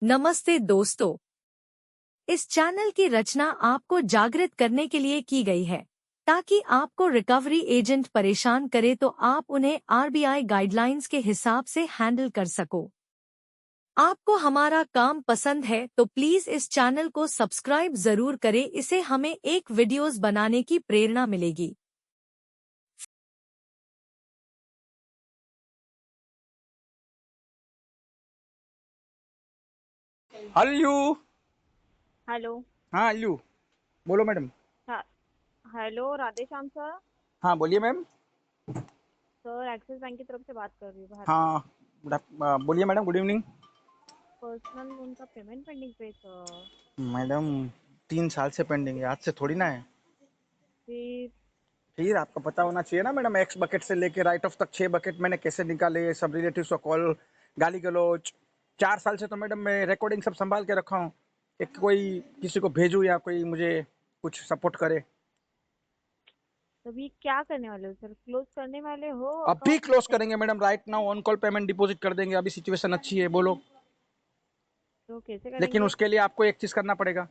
नमस्ते दोस्तों। इस चैनल की रचना आपको जागृत करने के लिए की गई है ताकि आपको रिकवरी एजेंट परेशान करे तो आप उन्हें आरबीआई गाइडलाइंस के हिसाब से हैंडल कर सको। आपको हमारा काम पसंद है तो प्लीज इस चैनल को सब्सक्राइब जरूर करें, इससे हमें एक वीडियोस बनाने की प्रेरणा मिलेगी। हल्लू। हेलो। हाँ हल्लू, बोलो मैडम। हाँ। Hello, Radhe Shyam sir. हाँ बोलिए मैम। सर, एक्सिस बैंक की तरफ से बात कर रही हूँ, भारती। हाँ बोलिए madam, good evening. Personal loan का पेमेंट पेंडिंग पे सर। मैडम 3 साल से पेंडिंग है, आज से थोड़ी ना है। फिर फिर आपको पता होना चाहिए ना मैडम, एक्स बकेट से लेके राइट ऑफ तक 6 बकेट मैंने कैसे निकाले, सब रिलेटिव्स को कॉल, गाली गलौज। 4 साल से तो मैडम मैं रिकॉर्डिंग सब संभाल के रखा हूँ, एक कोई किसी को भेजूँ या कोई मुझे कुछ सपोर्ट करे। अभी क्या करने वाले हो सर? क्लोज करने वाले हो अभी अकाउंट? क्लोज करेंगे madam, right now on call payment deposit कर देंगे, अभी सिचुएशन अच्छी है, बोलो। तो कैसे लेकिन करेंगे? उसके लिए आपको एक चीज करना पड़ेगा।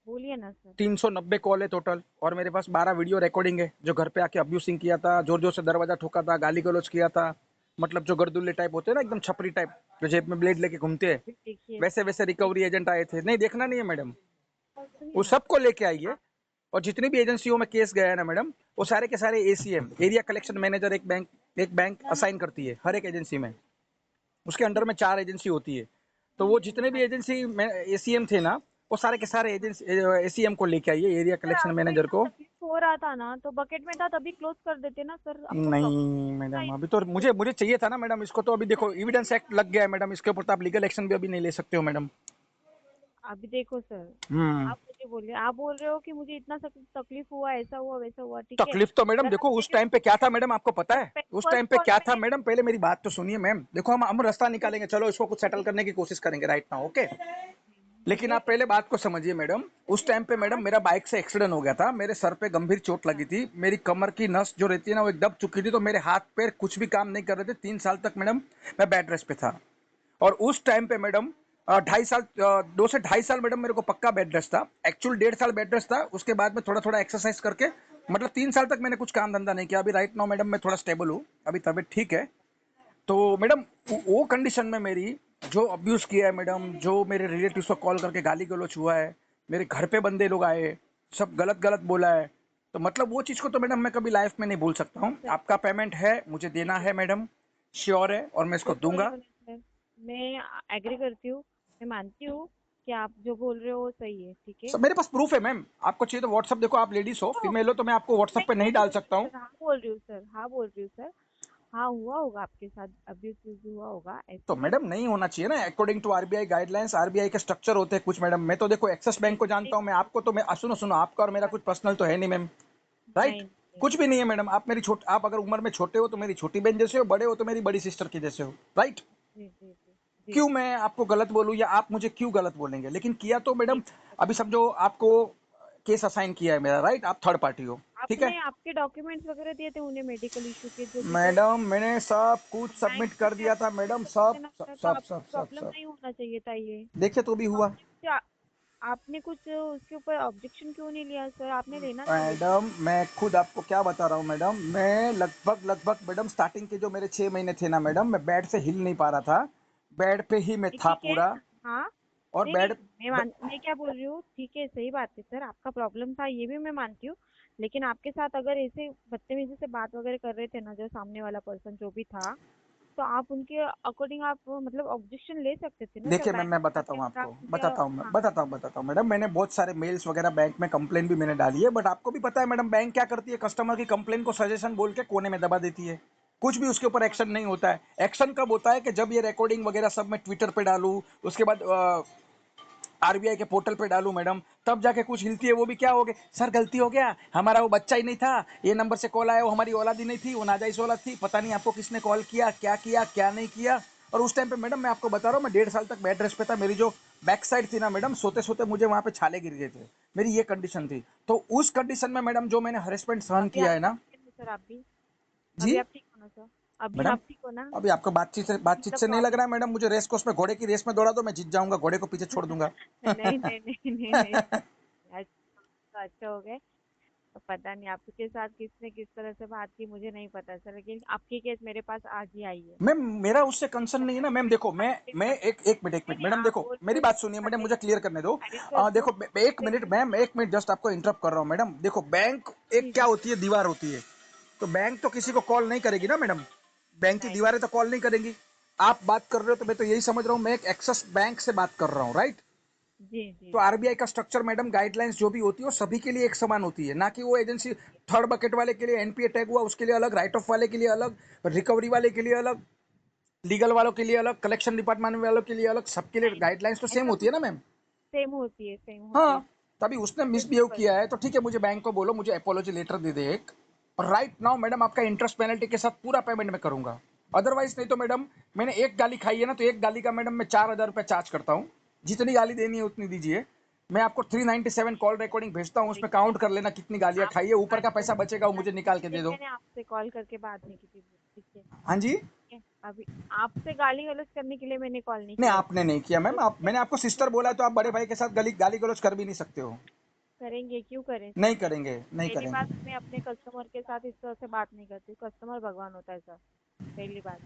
बोलिए ना सर। 390 कॉल है टोटल, और मेरे पास 12 वीडियो रिकॉर्डिंग है, जो घर पे आके अब्यूसिंग किया था, जोर जोर से दरवाजा ठोका था, गाली गलौज किया था। मतलब जो गर्दुल्ले टाइप होते हैं ना, एकदम छपरी टाइप, जो जेब में ब्लेड लेके घूमते हैं, अभी देखिए। वैसे वैसे देख रिकवरी एजेंट आए थे। नहीं देखना नहीं है मैडम, सुनिए वो ना। सबको लेके आइए। आप और जितनी भी एजेंसियों में केस गया है ना मैडम, वो सारे के सारे एसीएम, एरिया कलेक्शन मैनेजर, एक बैंक असाइन करती है हर एक एजेंसी में। उसके अंडर में 4 एजेंसी होती है। तो वो जितने भी एजेंसी में एसीएम थे ना, वो सारे के सारे एजेंसी एसीएम को लेके आइए, एरिया सर, कलेक्शन आपको मैनेजर इतना को। तकलीफ हो रहा था ना तो बकेट में था तभी क्लोज कर देते ना सर। आपको नहीं प्रॉब्लम मैडम, अभी तो मुझे मुझे चाहिए था ना मैडम, इसको तो अभी देखो एविडेंस एक्ट लग गया है मैडम, इसके ऊपर तो आप लीगल एक्शन भी अभी नहीं ले सकते हो मैडम। अभी देखो सर। हम्म। आप मुझे बोलिए, आप बोल रहे हो कि मुझे इतना तकलीफ हुआ, ऐसा हुआ, वैसा हुआ, ठीक है। तकलीफ तो मैडम सर, आप देखो उस मेरे टाइम पे क्या था मैडम, आपको पता है उस टाइम फर्स्ट पे कॉल क्या था में मैडम? पहले मेरी बात तो सुनिए मैम, देखो हम रास्ता निकालेंगे, चलो इसको कुछ सेटल करने की कोशिश करेंगे राइट नाउ, ओके। लेकिन बोलिए आप सर। पहले बात को समझिए मैडम। उस टाइम पे हाँ मैडम मेरा बाइक से एक्सीडेंट हो गया था, मेरे सर पे गंभीर चोट लगी थी, मेरी कमर की नस जो रहती है ना वो एक दब चुकी थी, तो मेरे हाथ पैर कुछ भी काम नहीं कर रहे थे। 3 साल तक मैडम मैं बेड रेस्ट पे था। और उस टाइम पे मैडम 2.5 साल 2 से 2.5 साल मैडम मेरे को पक्का बेड रेस्ट था, एक्चुअल 1.5 साल बेड रेस्ट था। उसके बाद में थोड़ा थोड़ा एक्सरसाइज करके, मतलब 3 साल तक मैंने कुछ काम धंधा नहीं किया। अभी राइट नाउ मैडम मैं थोड़ा स्टेबल हूँ, अभी तबीयत ठीक है। तो मैडम वो कंडीशन में मेरी जो अब्यूज किया है मैडम, जो मेरे रिलेटिव्स को कॉल करके गाली गलौज हुआ है, मेरे घर पे बंदे लोग आए, सब गलत गलत बोला है, तो मतलब वो चीज़ को तो मैडम मैं कभी लाइफ में नहीं भूल सकता हूँ। सर, आपका पेमेंट है, मुझे देना है मैडम, श्योर है, और मैं इसको झूठ बोल दूंगा। रहे हो ना सर। मैं एग्री करती हूँ। मैं मानती हूँ कि आप जो बोल रहे हो वो सही है, ठीक है। सब मेरे पास प्रूफ है मैम, आपको चाहिए तो व्हाट्सअप देखो, आप लेडीज हो, तो फीमेल हो, तो मैं आपको व्हाट्सअप मैं पे नहीं ये डाल बोल रही सकता हूँ हूँ। सर, हाँ बोल रही हूँ सर, हाँ बोल रही हूँ सर। हाँ, हुआ होगा आपके साथ, अब्यूज हुआ होगा, तो ऐसा नहीं मैडम है। नहीं होना चाहिए ना, according to RBI guidelines, RBI के स्ट्रक्चर होते हैं कुछ मैडम। मैं तो देखो एक्सिस बैंक को जानता हूँ, मैं आपको तो मैं सुनो सुनो, आपका और मेरा कुछ पर्सनल तो है नहीं मैम, राइट? नहीं नहीं। कुछ भी नहीं है मैडम, आप मेरी छोट आप अगर उम्र में छोटे हो तो मेरी छोटी बहन जैसे हो, बड़े हो तो मेरी बड़ी सिस्टर की जैसे हो, राइट? जी जी जी। जी। क्यों मैं आपको गलत बोलूं या आप मुझे क्यों गलत बोलेंगे? लेकिन किया तो मैडम, ठीक है सर। अभी समझो आपको केस असाइन किया है मेरा, राइट? आप थर्ड पार्टी हो, ठीक है? आपने आपके डॉक्यूमेंट्स वगैरह दिए थे उन्हें, मेडिकल इशू के जो भी थे। मैडम मैंने सब कुछ सबमिट कर 9 दिया था मैडम, कर सब देते ना सब सर, तो सब आपको सब सब प्रॉब्लम सब नहीं होना चाहिए था ये। देखिए तो भी तो हुआ। आपने कुछ उसके ऊपर ऑब्जेक्शन क्यों नहीं लिया सर? आपने लेना चाहिए था। मैडम मैं खुद आपको क्या बता रहा हूँ मैडम, मैं लगभग लगभग मैडम स्टार्टिंग के जो मेरे 6 महीने थे ना मैडम, मैं बेड से हिल नहीं पा रहा था, बेड पे ही मैं नहीं, था ठीक है। पूरा। हाँ। और नहीं नहीं, बेड मैं क्या बोल रही हूँ, ठीक है, सही बात है सर, आपका प्रॉब्लम था ये भी मैं मानती हूँ। लेकिन आपके साथ अगर ऐसे बदतमीजी से बात वगैरह कर रहे थे ना जो सामने वाला पर्सन जो भी था, तो आप उनके अकॉर्डिंग आप मतलब ऑब्जेक्शन ले सकते थे ना सर, देखिए मैम, बैंक मैं में बताता जाके हूँ अगर आप आपको, उनके बताता हूँ मैं हाँ। बताता हूँ मैडम, मैंने बहुत सारे मेल्स वगैरह बैंक में कंप्लेन भी मैंने डाली है, बट आपको भी पता है मैडम बैंक क्या करती है, कस्टमर की कंप्लेन को सजेशन बोल के कोने में दबा देती है, कुछ भी उसके ऊपर एक्शन नहीं होता है। एक्शन कब होता है कि जब ये रिकॉर्डिंग वगैरह सब मैं ट्विटर पे डालूं, उसके बाद आरबीआई के पोर्टल पे डालू मैडम, तब जाके कुछ हिलती है। वो भी क्या हो गया, सर गलती हो गया हमारा, वो बच्चा ही नहीं था, ये नंबर से कॉल आया, वो हमारी औलाद ही नहीं थी, वो नाजायज औलाद थी, पता नहीं आपको किसने कॉल किया क्या नहीं किया। और उस टाइम पे मैडम मैं आपको बता रहा हूँ, मैं 1.5 साल तक बेड रेस्ट पे था, मेरी जो बैक साइड थी ना मैडम, सोते सोते मुझे वहां पे छाले गिर गए थे, मेरी ये कंडीशन थी। तो उस कंडीशन में मैडम जो मैंने हरेसमेंट सहन अभी किया आप है ना। ठीक है ना सर? आप भी जी अभी आप ठीक हो ना सर? अभी मैडम आप ठीक हो ना? अभी आपको बातचीत मतलब से नहीं लग रहा है प्रॉब्लम मैडम, मुझे रेस कोर्स में घोड़े की रेस में दौड़ा दो, मैं जीत जाऊंगा, घोड़े को पीछे छोड़ दूंगा। नहीं नहीं नहीं नहीं नहीं। अच्छा, तो अच्छा हो गए। तो पता नहीं आपके साथ किसने किस तरह से बात की, मुझे नहीं पता सर, लेकिन आपकी केस मेरे पास आज ही आई है। मैम मेरा उससे कंसर्न नहीं है ना मैम, देखो मैं एक नहीं मिनट नहीं, मैडम, आप देखो बोल रहे मेरी हो बात ये सुनिए मैडम, करने मुझे के क्लियर लिए, करने दो। अरे कर दो। देखो एक मिनट मैम, एक मिनट जस्ट आपको इंटरप्ट कर रहा हूँ मैडम। देखो बैंक एक जी क्या जी। होती है, दीवार होती है। तो बैंक तो किसी को कॉल नहीं करेगी ना मैडम, बैंक की नहीं दीवारें तो कॉल नहीं करेंगी। आप बात कर रहे हो तो मैं तो यही समझ रहा हूँ, मैं एक एक्सिस बैंक से बात कर रहा हूँ, राइट? जी जी तो जी। आरबीआई का स्ट्रक्चर मैडम, गाइडलाइंस जो भी होती है वो सभी के लिए एक समान होती है, ना कि वो एजेंसी थर्ड बकेट वाले के लिए एनपीए टैग हुआ उसके लिए अलग, राइट ऑफ वाले के लिए अलग, रिकवरी वाले के लिए अलग, लीगल वालों के लिए अलग, कलेक्शन डिपार्टमेंट वालों के लिए अलग, सबके लिए नहीं नहीं, गाइडलाइंस तो सेम ऐसा होती है कुछ ना नहीं, मैम। सेम होती है, सेम होती है। हाँ, तभी उसने मिसबिहेव बिल्कुल। किया है तो ठीक है, मुझे बैंक को बोलो, मुझे अपोलॉजी लेटर दे दे एक। और राइट नाउ मैडम आपका इंटरेस्ट पेनल्टी के साथ पूरा पेमेंट मैं करूंगा। अदरवाइज नहीं तो मैडम, मैंने एक गाली खाई है ना, तो एक गाली का मैडम मैं 4,000 रुपये चार्ज करता हूँ। जितनी गाली देनी है उतनी दीजिए। मैं आपको 397 कॉल रिकॉर्डिंग भेजता हूँ, उसमें देखिए, काउंट कर लेना कितनी गालियां आप खाई है, ऊपर का पैसा बचेगा वो मुझे निकाल के दे देखिए, दो। मैंने आपसे कॉल करके बात नहीं की थी, ठीक है? हाँ जी। ठीक है, अभी आपसे गाली गलौज करने के लिए मैंने कॉल नहीं नहीं किया था। आपने नहीं किया मैम, तो आप, ठीक है, मैंने आपको सिस्टर बोला है तो आप बड़े भाई के साथ गाली गाली गलौज कर भी नहीं सकते हो। करेंगे, क्यों करें नहीं सर? करेंगे, नहीं पहली बात, करेंगे। मैं अपने कस्टमर के साथ इस तरह से बात नहीं करती, कस्टमर भगवान होता है सर, पहली बात।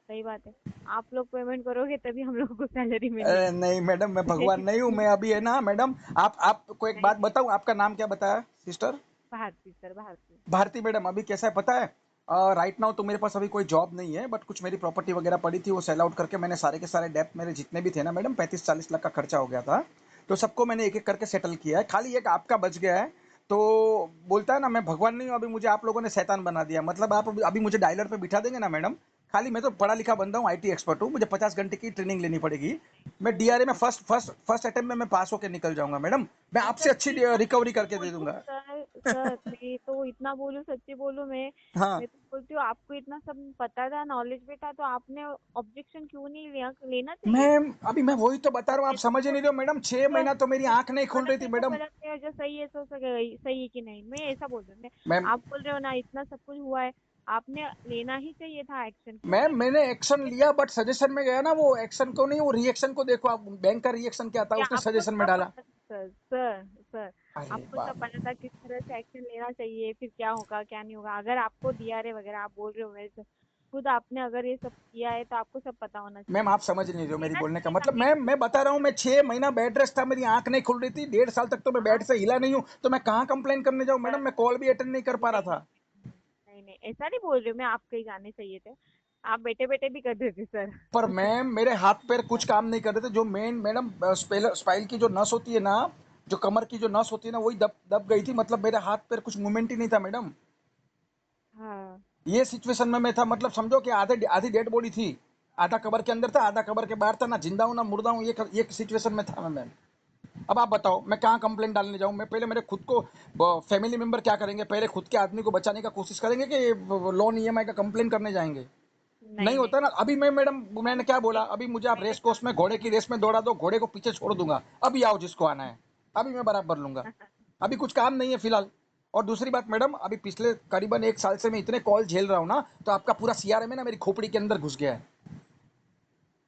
सही बात है। आप लोग पेमेंट करोगे तभी हम लोगों को सैलरी अरे मिलेगी। नहीं मैडम, मैं भगवान नहीं हूँ, मैं अभी है ना मैडम। आप आपको एक नहीं बात नहीं, बताऊँ, आपका नाम क्या बताया sister? Bharati sir, Bharati. Bharati madam, अभी कैसा है पता है? राइट नाउ तो मेरे पास अभी कोई जॉब नहीं है, बट कुछ मेरी प्रॉपर्टी वगैरह पड़ी थी, वो सेल आउट करके मैंने सारे के सारे डेप्ट मेरे जितने भी थे ना मैडम, 35-40 लाख का खर्चा हो गया था। तो सबको मैंने एक एक करके सेटल किया है, खाली एक आपका बच गया है। तो बोलता है ना, मैं भगवान नहीं हूँ, अभी मुझे आप लोगों ने शैतान बना दिया। मतलब आप अभी मुझे डायलर पे बिठा देंगे ना मैडम, खाली मैं तो पढ़ा लिखा बंदा हूँ, आईटी एक्सपर्ट हूँ, मुझे 50 घंटे की ट्रेनिंग लेनी पड़ेगी। मैं तो डीआरए में फर्स्ट अटेम्प्ट में मैं पास होकर निकल जाऊंगा मैडम। मैं अच्छा आपसे अच्छी ठीक है, मैं रिकवरी इतना करके दे बोलूं दूंगा। सर, सर मैं तो इतना बोलूं, सच्ची बोलूं हाँ मैं तो बोलती हूँ, आपको इतना सब पता था, नॉलेज भी था, तो आपने ऑब्जेक्शन क्यों नहीं लिया? लेना चाहिए मैम था। अभी मैं वही तो बता रहा हूँ, आप ऐसा समझ ही बोल, नहीं रहे हो मैडम, 6 महीना तो मेरी जो आंख नहीं खुल गलत रही थी है तो मैडम। गलत है, जो सही है तो सही, सही है कि नहीं, मैं ऐसा बोल रही हूँ मैं। मैम आप बोल रहे हो ना, इतना सब कुछ हुआ है, आपने लेना ही चाहिए था एक्शन, क्यों मैम नहीं लिया? मैंने एक्शन ये लिया, सब बट सजेशन में गया ना, वो एक्शन को नहीं, वो रिएक्शन को देखो आप, बैंक का रिएक्शन क्या था क्या उसने आपको सजेशन में सब डाला। पता था सर, सर सर, अरे आपको सब बाप पता रे। था किस तरह से एक्शन लेना चाहिए, फिर क्या होगा क्या नहीं होगा? अगर आपको डीआरए वगैरह आप बोल रहे हो मेरे से, खुद आपने अगर ये सब किया है तो आपको सब पता होना मैम चाहिए। आप समझ नहीं रहे हो मेरी लेना बोलने का चाहिए था मतलब, मैम एक्शन। मैं बता रहा हूँ, मैं 6 महीना बेड रेस्ट था, मेरी आंख नहीं खुल रही थी, 1.5 साल तक तो मैं बेड हाँ से हिला नहीं हूँ, तो मैं कहाँ कंप्लेन करने जाऊँ सर, मैडम, मैं कॉल भी अटेंड नहीं कर पा रहा नहीं नहीं था। नहीं नहीं नहीं, ऐसा नहीं बोल रही हूँ मैं, आपके ही गाने चाहिए थे, आप बेटे बेटे भी कर देते सर। पर मैम मेरे हाथ पैर कुछ काम नहीं कर रहे थे, जो मेन मैडम स्पाइल की जो नस होती है ना, जो कमर की जो नस होती है ना, वही दब दब गई थी, मतलब मेरे हाथ पैर कुछ मूवमेंट ही नहीं था मैडम। हाँ, ये सिचुएशन में मैं था, मतलब समझो कि आधे आधी डेड बॉडी थी, आधा कबर के अंदर था, आधा कबर के बाहर था, ना जिंदा हूं ना मुर्दा हूं, ये सिचुएशन में था मैं। अब आप बताओ मैं कहाँ कंप्लेंट डालने जाऊं? मैं पहले मेरे खुद को, फैमिली मेंबर क्या करेंगे, पहले खुद के आदमी को बचाने का कोशिश करेंगे कि लोन ईएमआई का कंप्लेंट करने जाएंगे? नहीं नहीं नहीं होता ना। अभी मैं मैडम, मैंने नहीं, क्या बोला, देखिए अभी मुझे आप मैंने रेस कोर्स में घोड़े की रेस में दौड़ा दो, घोड़े को पीछे छोड़ दूंगा, अभी आओ जिसको आना है, अभी मैं बराबर लूंगा। अभी कुछ काम नहीं है फिलहाल। और दूसरी बात मैडम, अभी पिछले करीबन 1 साल से मैं इतने कॉल झेल रहा हूँ ना, तो आपका पूरा सीआरएम है ना मेरी खोपड़ी के अंदर घुस गया है।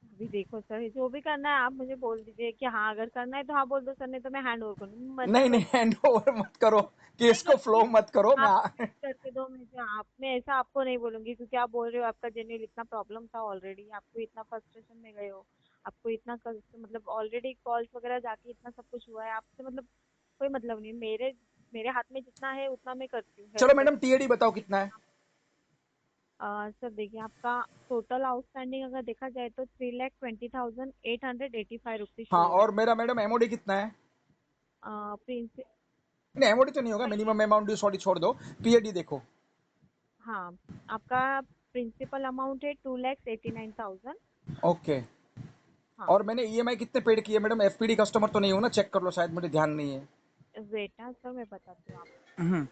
अभी देखो सर, जो भी करना है आप मुझे बोल दीजिए कि हाँ, अगर करना है तो हाँ बोल दो सर, नहीं तो मैं हैंड ओवर कर दूंगी, मना नहीं नहीं, करती हैंड ओवर मत करो, नहीं केस को फ्लो करूंगी। मत करो, मैं आप पेमेंट करके दो मुझे, आप, मैं ऐसा आपको नहीं बोलूंगी, क्योंकि आप बोल रहे हो आपका जेन्युइन इतना प्रॉब्लम था ऑलरेडी, आपको इतना फ्रस्ट्रेशन में गए हो, आपको इतना मतलब ऑलरेडी कॉल्स वगैरह जाके इतना सब कुछ हुआ है आपसे, मतलब कोई मतलब नहीं, मेरे मेरे हाथ में जितना है उतना मैं करती हूँ, हेल्प चलो मैडम करती टीएडी बताओ हूँ। कितना है? सर देखिए, आपका टोटल आउटस्टैंडिंग अगर देखा जाए तो 3,20,885 रुपीज शो हाँ, हो रहा और मेरा मैडम एमओडी कितना है? है। प्रिंस, नहीं एमओडी तो नहीं होगा, वही है। मिनिमम अमाउंट ड्यू, सॉरी छोड़ दो, पीएडी देखो। हाँ, आपका प्रिंसिपल अमाउंट है 2,89,000। ओके। हाँ, और मैंने ईएमआई कितने पेड किए मैडम? एफपीडी कस्टमर तो नहीं हो ना, चेक कर लो, शायद मुझे ध्यान नहीं है। वेट ना सर, मैं बताती हूँ आपको। हम्म।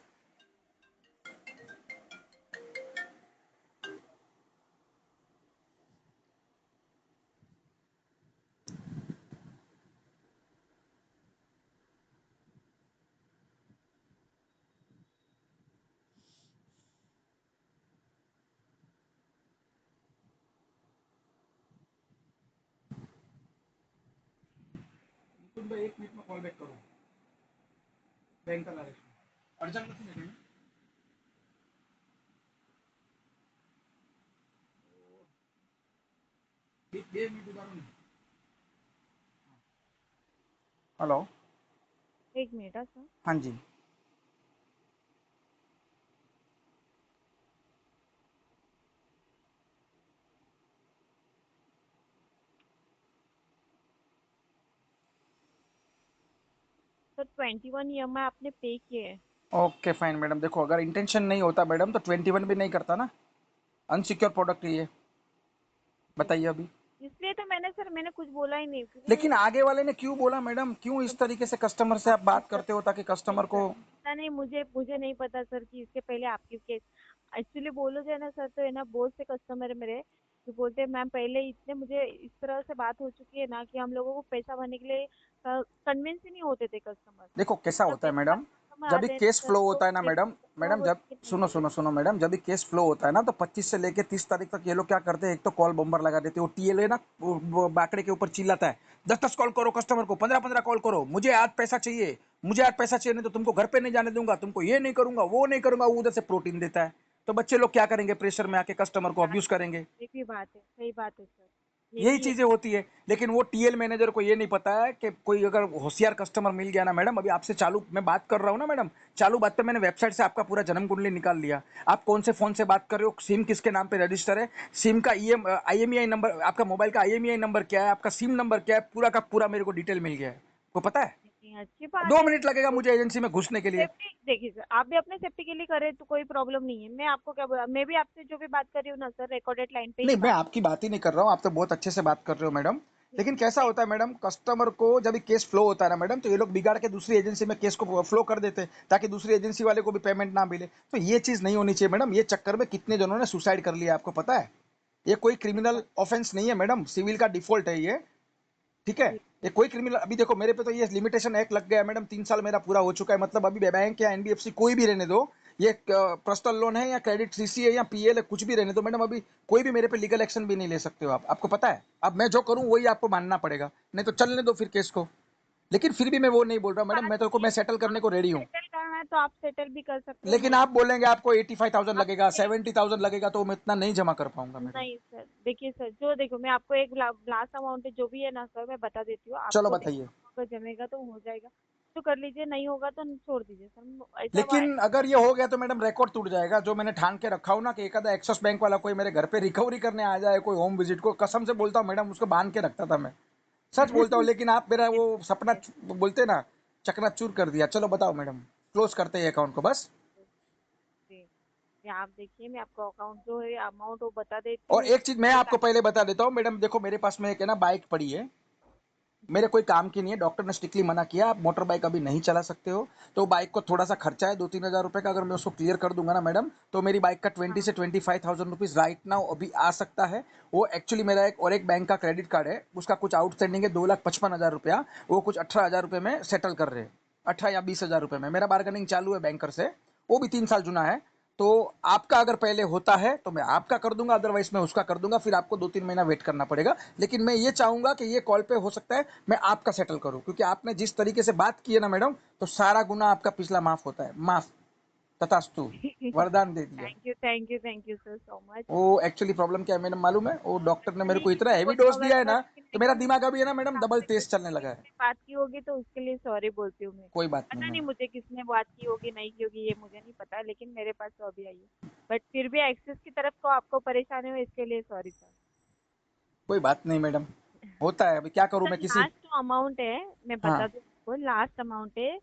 तुम 1 मिनट में कॉल बैक करो बैंक का अर्जेंट नहीं है। 2 मिनट उधारो। हेलो। एक मिनट हाँ सर। हाँ जी। सर 21 EMI आपने पे किए हैं। ओके फाइन मैडम, देखो अगर इंटेंशन नहीं होता मैडम तो 21 भी नहीं करता ना। अनसिक्योर प्रोडक्ट है ये, बताइए अभी। इसलिए तो मैंने कुछ बोला ही नहीं लेकिन क्योंकि आगे वाले ने क्यों बोला मैडम, क्यों इस तरीके से कस्टमर से आप नहीं बात सर, करते हो ताकि नहीं कस्टमर सर, को। पता नहीं, मुझे मुझे नहीं पता सर कि इसके पहले आपकी केस एक्चुअली बोलो जाए ना सर, तो है ना बहुत से कस्टमर है मेरे जो बोलते हैं मैम पहले इतने मुझे इस तरह से बात हो चुकी है ना कि हम लोगों को पैसा भरने के लिए कन्विंस ही नहीं होते थे कस्टमर। देखो कैसा जब होता है एक बार मैडम, कस्टमर जब भी आते हैं ना केस सर फ्लो तो होता है ना देखो मैडम, कस्टमर मैडम जब बोलते हैं कि सुनो नहीं। सुनो सुनो मैडम, जब भी केस फ्लो होता है ना तो 25 से लेके 30 तारीख तक ये लोग क्या करते हैं, एक तो कॉल बम्बर लगा देते हैं। वो टीएल है ना, वो बाकड़े के ऊपर चिल्लाता है 10-10 कॉल करो कस्टमर को, 15-15 कॉल करो, मुझे आज पैसा चाहिए, मुझे आज पैसा चाहिए, नहीं तो तुमको घर पे नहीं जाने दूंगा, तुमको ये नहीं करूंगा वो नहीं करूंगा। वो उधर से प्रोटीन देता है, तो बच्चे लोग क्या करेंगे, प्रेशर में आके कस्टमर को अब्यूज करेंगे। ये भी बात है, सही बात है सर, ये यही भी है। चीजें होती है। लेकिन वो टीएल मैनेजर को ये नहीं पता है कि कोई अगर होशियार कस्टमर मिल गया ना मैडम, अभी आपसे चालू मैं बात कर रहा हूँ ना मैडम, चालू बात पे मैंने वेबसाइट से आपका पूरा जन्म कुंडली निकाल लिया। आप कौन से फोन से बात कर रहे हो, सिम किसके नाम पे रजिस्टर है, सिम का IMEI नंबर, आपका मोबाइल का IMEI नंबर क्या है, आपका सिम नंबर क्या है, पूरा का पूरा मेरे को डिटेल मिल गया है। को पता है। नहीं, अच्छी बात 2 मिनट लगेगा है। मुझे एजेंसी में घुसने के लिए। सेफ्टी देखिए सर, आप भी अपने सेफ्टी के लिए करें तो कोई प्रॉब्लम नहीं है। मैं आपको क्या बोला, मैं भी आपसे जो भी बात कर रही हूँ ना सर, रिकॉर्डेड लाइन पे ही नहीं, मैं बात। आपकी बात ही नहीं कर रहा हूँ, आप तो बहुत अच्छे से बात कर रहे हो मैडम। लेकिन कैसा नहीं, होता है मैडम, कस्टमर को जब भी केस फ्लो होता है ना मैडम, तो ये लोग बिगाड़ के दूसरी एजेंसी में केस को फ्लो कर देते हैं ताकि दूसरी एजेंसी वाले को भी पेमेंट ना मिले। तो ये चीज नहीं होनी चाहिए मैडम। ये चक्कर में कितने जनों ने सुसाइड कर लिया आपको पता है। ये कोई क्रिमिनल ऑफेंस नहीं है मैडम, सिविल का डिफॉल्ट है ये। ठीक है। जी ये कोई क्रिमिनल, अभी देखो मेरे पे तो ये लिमिटेशन एक्ट लग गया है मैडम, 3 साल मेरा पूरा हो चुका है। मतलब अभी बैंक या एनबीएफसी कोई भी रहने दो, ये पर्सनल लोन है या क्रेडिट सीसी है या पीएल है, कुछ भी रहने दो मैडम, अभी कोई भी मेरे पे लीगल एक्शन भी नहीं ले सकते हो आप। आपको पता है, अब मैं जो करूं वही आपको मानना पड़ेगा, नहीं तो चलने दो फिर केस को। लेकिन फिर भी मैं वो नहीं बोल रहा मैडम, बात मैं तो नहीं मैं है। सेटल करने को आपको रेडी हूँ। सेटल करना है तो आप सेटल भी कर सकते हो, लेकिन नहीं आप बोलेंगे आपको 85,000 आप लगेगा, नहीं 70,000 लगेगा, तो मैं इतना नहीं जमा कर पाऊंगा मैडम। नहीं सर, देखिए सर, जो देखो मैं आपको एक लास्ट अमाउंट है जो भी है ना सर, मैं बता देती हूँ चलो आपको। बताइए। देखो अगर जमेगा तो हो जाएगा तो कर लीजिए, नहीं होगा तो छोड़ दीजिए सर, ऐसा लेकिन अगर ये हो गया तो मैडम रिकॉर्ड टूट जाएगा, जो मैंने ठान के रखा हूं ना कि एक आधा एक्सिस बैंक वाला कोई मेरे घर पे रिकवरी करने आ जाए, कोई होम विजिट को, कसम से बोलता हूँ मैडम, उसको बांध के रखता था मैं। सच बोलता हूँ। लेकिन आप मेरा वो सपना बोलते ना, चकनाचूर कर दिया। चलो बताओ मैडम, क्लोज करते हैं अकाउंट को बस। जी, ये आप देखिए, मैं आपको अकाउंट जो है अमाउंट वो बता देती और हूँ। एक चीज मैं आपको पहले बता देता हूँ मैडम, देखो मेरे पास में एक है ना बाइक पड़ी है, जी मेरे कोई काम की नहीं है, डॉक्टर ने स्ट्रिक्टली मना किया आप मोटर बाइक अभी नहीं चला सकते हो। तो बाइक को थोड़ा सा खर्चा है 2-3 हज़ार रुपए का, अगर मैं उसको क्लियर कर दूंगा ना मैडम, तो मेरी बाइक का 20 से 25,000 रुपीज राइट नाउ अभी आ सकता है। वो एक्चुअली मेरा एक बैंक का क्रेडिट कार्ड है, उसका कुछ आउटस्टैंडिंग है 2,55,000 रुपया, वो कुछ 18,000 रुपये में सेटल कर रहे हैं। 18 या 20 हज़ार रुपये में मेरा बार्गेनिंग चालू है बैंकर से, वो भी 3 साल जुना है। तो आपका अगर पहले होता है तो मैं आपका कर दूंगा, अदरवाइज मैं उसका कर दूंगा, फिर आपको 2-3 महीना वेट करना पड़ेगा। लेकिन मैं ये चाहूंगा कि ये कॉल पे हो सकता है मैं आपका सेटल करूं, क्योंकि आपने जिस तरीके से बात की है ना मैडम, तो सारा गुना आपका पिछला माफ होता है, माफ, तथास्तु, वरदान दे दिया। Thank you, thank you, thank you sir so much. वो एक्चुअली प्रॉब्लम क्या है मैडम मालूम है, वो डॉक्टर ने पता मेरे नहीं को इतना किसने हैवी बोला डोज होगा दिया है सर, ना, लेकिन तो मेरा लेकिन दिमाग अभी है ना मेरे मैडम डबल सामने तेज चलने लगा है। किसने बात की होगी तो उसके लिए सॉरी बोलती हूँ मैं। कोई बात नहीं पता नहीं मैडम। मुझे किसने बात की होगी नहीं की होगी, ये मुझे नहीं पता, लेकिन मेरे पास तो अभी आई है। बट फिर भी एक्सेस की तरफ को आपको परेशानी हो, इसके लिए सॉरी सर। कोई बात नहीं मैडम, होता है, अभी क्या करूं सर मैं किसी। लास्ट जो अमाउंट है, मैं बता हाँ दूं आपको, लास्ट अमाउंट है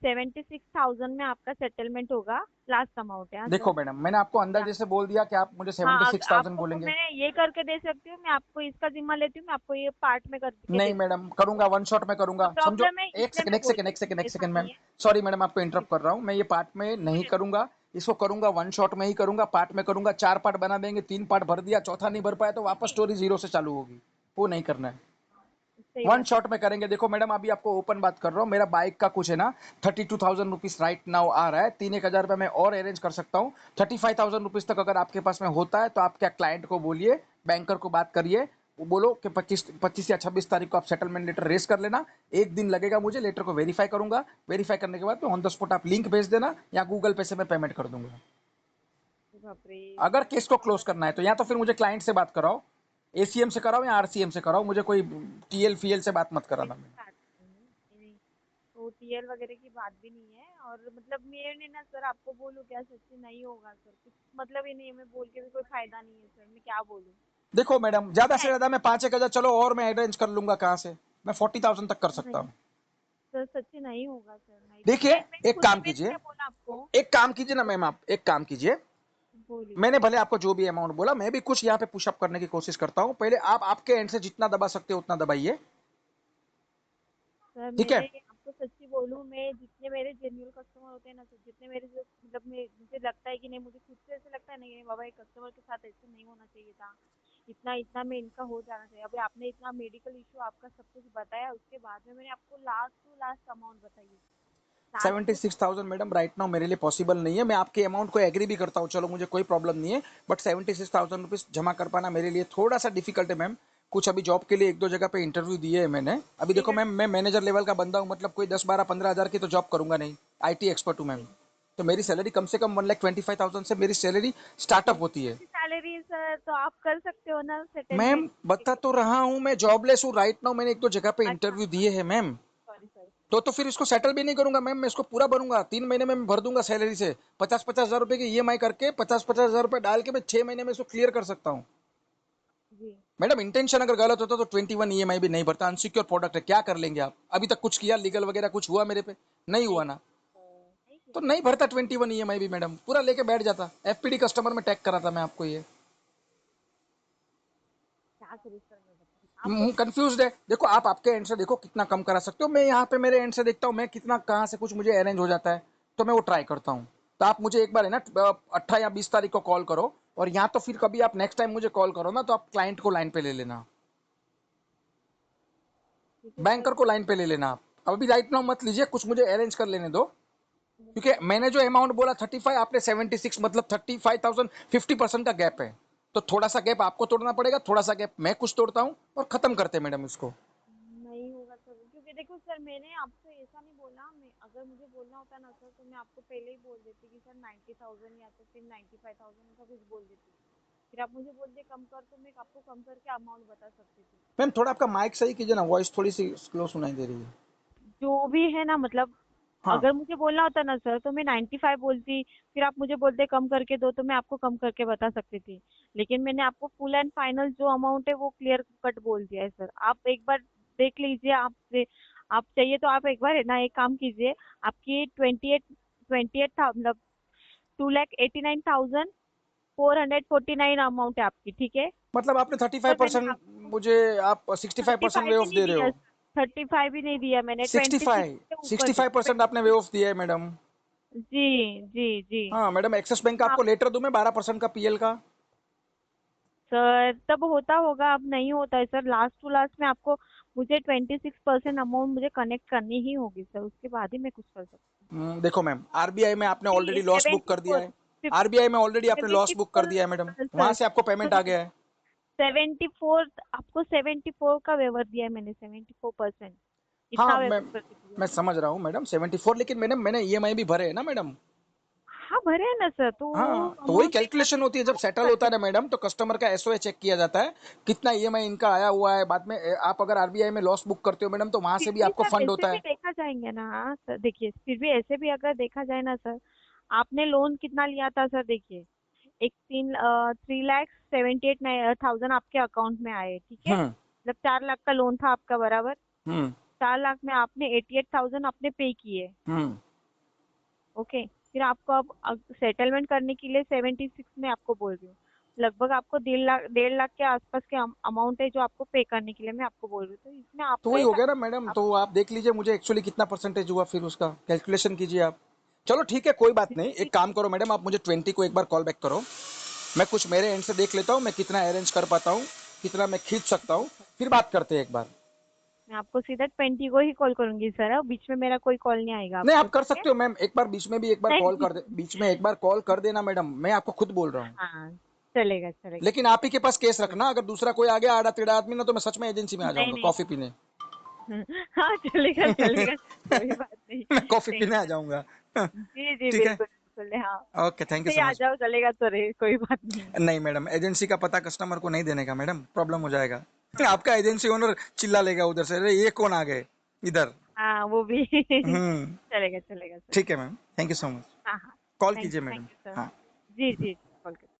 76,000 में आपका सेटलमेंट होगा। लास्ट अमाउंट है हाँ देखो सर। मैडम, मैंने आपको या अंदाजे से बोल दिया कि आप मुझे हाँ, 76,000 आपको बोलेंगे। मैं ये करके दे सकती हूँ, मैं आपको इसका जिम्मा लेती हूँ, मैं आपको ये पार्ट में करके नहीं दे सकती मैडम, करूंगा वन शॉट में हूँ। करूंगा, तो समझो। प्रॉब्लम है एक इसलिए सेकंड मैं एक बोल सेकंड रही एक हूँ, सेकंड एक ऐसा सेकंड नहीं मैम, है। सॉरी मैडम, आपको जी इंटरप्ट सर। कर रहा हूँ। मैं ये पार्ट में नहीं बोलिए करूंगा, इसको करूंगा वन शॉट में ही करूंगा, पार्ट में करूंगा। 4 पार्ट बना देंगे, 3 पार्ट भर दिया, चौथा नहीं भर पाया तो नहीं वापस नहीं, स्टोरी जीरो से चालू होगी। वो नहीं करना है, सही वन बात है। शॉट में करेंगे। देखो मैडम, अभी आपको ओपन बात कर रहा हूँ, मेरा बाइक का कुछ है ना 32,000 रुपीज राइट नाउ आ रहा है। 3-1 हज़ार रुपये मैं और अरेंज कर सकता हूँ। 35,000 रुपीज तक अगर आपके पास में होता है तो आप क्या क्लाइंट को बोलिए, बैंकर को बात करिए, वो बोलो कि 25 या 26 तारीख को आप सेटलमेंट लेटर रेस कर लेना। एक दिन लगेगा मुझे, लेटर को वेरीफाई करूंगा। वेरीफाई करने के बाद ऑन द स्पॉट आप लिंक भेज देना या गूगल पे से मैं पेमेंट कर दूंगा। बाप रे, अगर केस को क्लोज बहुत करना है तो या तो फिर मुझे क्लाइंट से बात कराओ, एसीएम से कराओ या आरसीएम से कराओ, मुझे कोई टीएल फीएल से बात मत कोई कराना। बात नहीं, नहीं, तो टीएल वगैरह की बात भी नहीं है। और मतलब मैंने ना सर आपको बोलूँ क्या, सच्ची नहीं होगा सर, कुछ मतलब ही नहीं है, मैं बोल के भी कोई फायदा नहीं है सर, मैं क्या बोलूँ। देखो मैडम, ज्यादा से है ज्यादा मैं 5-1 हजार, चलो और मैं अरेंज कर लूंगा कहाँ से, मैं 40,000 तक कर सकता नहीं हूँ। सर, सच्ची नहीं होगा सर, नहीं तो देखिए, मैं एक खुद ही, काम मैंने कीजिए, क्या बोला आपको। एक काम कीजिए ना मैम, आप एक काम कीजिए, बोलिए। मैंने भले आपको जो भी अमाउंट बोला, मैं भी कुछ यहाँ पे पुशअप करने की कोशिश करता हूँ। पहले आप आपके एंड से जितना दबा सकते हो उतना दबाइए, सर ठीक है। मैंने आपको सच्ची बोलूँ, मैं जितने मेरे जेन्युइन कस्टमर होते हैं ना सर, जितने मेरे जो मतलब मैं, मुझे लगता है कि नहीं, मुझे खुद से ऐसे लगता है नहीं नहीं बाबा, एक कस्टमर के साथ ऐसे नहीं होना चाहिए था, इतना इतना में इनका हो जाना चाहिए। अभी आपने इतना मेडिकल इशू आपका सब कुछ बताया, उसके बाद में मैंने आपको लास्ट टू लास्ट अमाउंट बताई है, last two 76,000 madam right now मेरे लिए पॉसिबल नहीं है। मैं आपके अमाउंट को एग्री भी करता हूँ, चलो मुझे कोई प्रॉब्लम नहीं है, बट 76,000 रुपीज जमा कर पाना मेरे लिए थोड़ा सा डिफिकल्ट है मैम। कुछ अभी जॉब के लिए 1-2 जगह पे इंटरव्यू दिए है मैंने। अभी देखो मैम, मैं मैनेजर लेवल का बंदा हूँ, मतलब कोई 10-12-15 हजार की तो जॉब करूंगा नहीं, आईटी एक्सपर्ट हूँ मैम। तो मेरी सैलरी कम से कम 1,25,000 से मेरी सैलरी स्टार्टअप होती है। सैलरी है सर, तो आप कर सकते हो ना मैम सेटलमेंट। बता तो रहा हूँ, मैं जॉबलेस हूँ राइट नाउ, मैंने 1-2 जगह पे अच्छा, इंटरव्यू दिए हैं मैम। Sorry sorry. तो फिर इसको सेटल भी नहीं करूंगा मैम, मैं इसको पूरा भरूंगा, 3 महीने में मैं भर दूंगा सैलरी से। 50-50 हजार रुपए की ईएमआई करके 50-50 हजार रुपए डाल के मैं 6 महीने में इसको क्लियर कर सकता हूँ। जी। मैडम इंटेंशन अगर गलत होता तो 21 ईएमआई भी नहीं भरता, अनसिक्योर प्रोडक्ट है, क्या कर लेंगे आप? अभी तक कुछ किया लीगल वगैरह, कुछ हुआ मेरे पे? नहीं नहीं हुआ ना। नहीं किया तो सर। नहीं भरता 21 ईएमआई भी मैडम, पूरा लेके बैठ जाता। एफपीडी कस्टमर में टैग करा था मैं आपको ये। क्या करूँ सर, मैं बताइए आप बोलिए। कंफ्यूज है। देखो आप आपके एंड से देखो कितना कम करा सकते हो, मैं यहाँ पे मेरे एंड से देखता हूँ मैं कितना कहाँ से कुछ मुझे अरेंज हो जाता है, तो मैं वो ट्राई करता हूँ। तो आप मुझे एक बार है ना 18 या 20 तारीख को कॉल करो, और यहाँ तो फिर कभी आप नेक्स्ट टाइम मुझे कॉल करो ना, तो आप क्लाइंट को लाइन पे ले लेना, ठीक है सर। बैंकर को लाइन पे ले लेना आप। अभी राइट नाउ मत लीजिए, कुछ मुझे अरेंज कर लेने दो। क्योंकि मैंने जो अमाउंट बोला 35, आपने 76, मतलब 35,000, 50% का गैप है। तो थोड़ा सा गैप आपको तोड़ना पड़ेगा, थोड़ा सा गैप मैं कुछ तोड़ता हूँ और खत्म करते हैं मैडम इसको। नहीं होगा सर, क्योंकि देखो सर, मैंने आपसे ऐसा नहीं बोला, मैं अगर मुझे बोलना होता ना सर, तो मैं आपको पहले ही बोल देती कि सर 90,000 या तो फिर 95,000 ऐसा कुछ बोल देती। फिर आप मुझे बोलते कम कर, तो मैं आपको कम करके अमाउंट बता सकती थी। मैम थोड़ा आपका माइक सही कीजिए ना, वॉइस थोड़ी सी स्लो सुनाई दे रही है। जो भी है ना, मतलब हाँ। अगर मुझे बोलना होता ना सर, तो मैं 95 बोलती, फिर आप मुझे बोलते कम करके दो, तो मैं आपको कम करके बता सकती थी। लेकिन मैंने आपको फुल एंड फाइनल जो अमाउंट है वो क्लियर कट बोल दिया है सर। आप एक बार देख लीजिए, आप चाहिए तो आप एक बार है ना, एक काम कीजिए, आपकी 28 था, मतलब 2,89,449 अमाउंट है आपकी, ठीक है। मतलब आपने थर्टी फाइव पर मैंने परसेंट आपको मुझे आप 65% 35 वे भी ऑफ नहीं दे रहे दिया, हो। 35 भी नहीं दिया मैंने, सिक्सटी 26 फाइव से ऊपर सिक्सटी दिया, फाइव परसेंट आपने वे 26। ऑफ दिया है मैडम। जी जी जी। हाँ मैडम, एक्सिस बैंक का हाँ आपको लेटर दूं मैं 12% का पीएल का? सर, तब होता होगा, अब नहीं होता है सर। लास्ट टू लास्ट में आपको, मुझे 26% अमाउंट मुझे कनेक्ट करनी ही होगी सर, उसके बाद ही मैं कुछ कर सकती देखो मैम, आरबीआई में आपने हूँ। ऑलरेडी लॉस बुक कर दिया 74, है। आरबीआई में ऑलरेडी आपने लॉस बुक कर 74 दिया है मैडम, वहां सर, से आपको पेमेंट आ सुनिए, गया है। 74 का वेवर दिया है मैंने, 74%, हाँ इतना वेवर करके दिया मैं है। समझ रहा हूँ मैडम 74, लेकिन मैडम मैंने ईएमआई भी भरे है ना मैडम। हाँ भरे हैं ना सर, तो वो हाँ तो वही अमाउंट पे कैलकुलेशन होती है, जब सेटल करके होता है ना दिया। मैडम, तो कस्टमर का एसओए चेक किया जाता है, कितना ईएमआई इनका आया हुआ है। बाद में आप अगर आरबीआई में लॉस बुक करते हो मैडम, तो वहां से फिर भी भी आपको सर फंड ऐसे होता भी है। देखा जाएंगे ना, हाँ सर देखिए, फिर भी ऐसे भी अगर देखा जाए ना सर, आपने लोन कितना लिया था सर, देखिए, एक 3,78,000 आपके अकाउंट में आए, ठीक है, हम्म। मतलब 4 लाख का लोन था आपका, बराबर। हम्म। 4 लाख में आपने 88,000 अपने पे किए, हम्म। ओके। फिर आपको अब सेटलमेंट करने के लिए 76 में आपको बोल रही हूँ, लगभग आपको 1.5 लाख के आसपास के अमाउंट है जो आपको पे करने के लिए मैं आपको बोल रही हूँ, तो इसमें तो आपको वही हो ऐसा, गया ना मैडम, आप, तो आप देख लीजिए मुझे एक्चुअली कितना परसेंटेज हुआ, फिर उसका कैलकुलेशन कीजिए आप। चलो ठीक है, कोई बात नहीं, एक काम करो मैडम, आप मुझे 20 को एक बार कॉल बैक करो, मैं कुछ मेरे एंड से देख लेता हूँ मैं कितना अरेंज कर पाता हूँ, कितना मैं खींच सकता हूँ, फिर बात करते हैं एक बार। मैं आपको सीधा 20 को ही कॉल करूंगी सर, अब बीच में मेरा कोई कॉल नहीं आएगा नहीं आपको, आप कर ठीक है। सकते हो मैम, एक बार बीच में भी एक बार नहीं कॉल बीच कर दे, बीच में एक बार कॉल कर देना मैडम, मैं आपको खुद बोल रहा हूँ। हाँ चलेगा चलेगा। लेकिन आप ही के पास केस रखना, अगर दूसरा कोई आ गया आड़ा टेढ़ा आदमी ना, तो मैं सच में एजेंसी में आ नहीं जाऊंगा नहीं। कॉफी पीने। हाँ चलेगा चलेगा कोई बात नहीं। मैं कॉफी पीने आ टेंशन। जाऊंगा। जी जी ठीक है। बिल्कुल बिल्कुल हाँ। ओके, थैंक यू ऐसे ही सो आ मच। जाओ चलेगा तो रे कोई बात नहीं। नहीं मैडम, एजेंसी का पता कस्टमर को नहीं देने का मैडम, प्रॉब्लम हो जाएगा। हाँ आपका एजेंसी ओनर चिल्ला लेगा उधर से, अरे ये कौन आ गए इधर। हाँ वो भी। हम्म। चलेगा चलेगा ठीक है चलेगा। Ma'am, thank you so much. हाँ हाँ। कॉल कीजिए थैंक मैडम। You sir. हाँ। जी जी कॉल